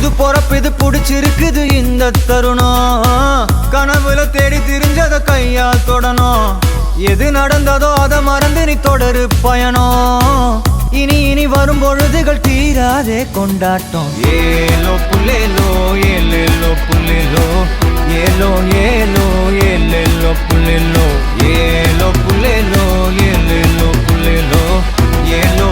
புது பொறப்பு இது புடிச்சிருக்குது இந்த தருணம் கனவுல தேடி திரிஞ்சத கையால் தொடணும் எது நடந்ததோ அதை மறந்து நீ தொடரு பயணம் இனி இனி வரும் பொழுதுகள் தீராதே கொண்டாட்டம் ஏலோ புல்லேலோ ஏலேலோ புல்லேலோ ஏலோ ஏலோ ஏலேலோ புல்லேலோ ஏலோ புல்லேலோ ஏலேலோ புல்லேலோ ஏலோ